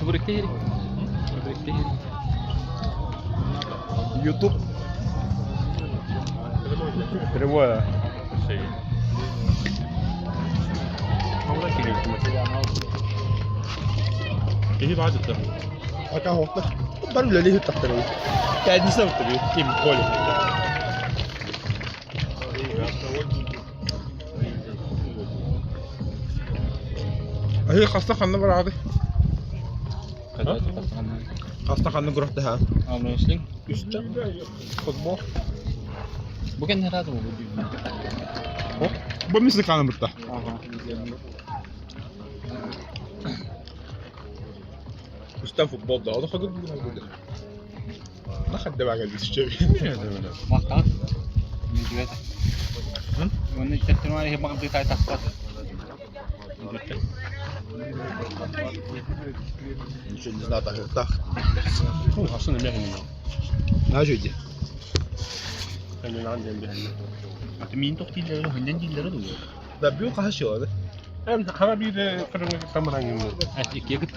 بركتيري بركتيري يوتيوب رواية شيء والله كذا كذا بعد التر أكا هو بان لليه التحتوي قاعد نسوي تبي كيف بقولي هي خاصة خلنا بالعادي خاصة خلنا نروحها Anlaştık. üstte futbol Bugün herhalde oldu. bu misli kanı burada üstten futbol da o da kadar bugün oldu ne kadar bak elbise şey Maktan. Müdüret. Onu çektim var ya bakın bir tane taspat. ничего не знаю так Aslında ne bileyim. ne söyledi Ben de annem bir. Atmin toktileri, hıncın dilleri duyuyor. da büyük kaç şey oldu Hem bir de fırını kameranın. Evet, ikiye gitti.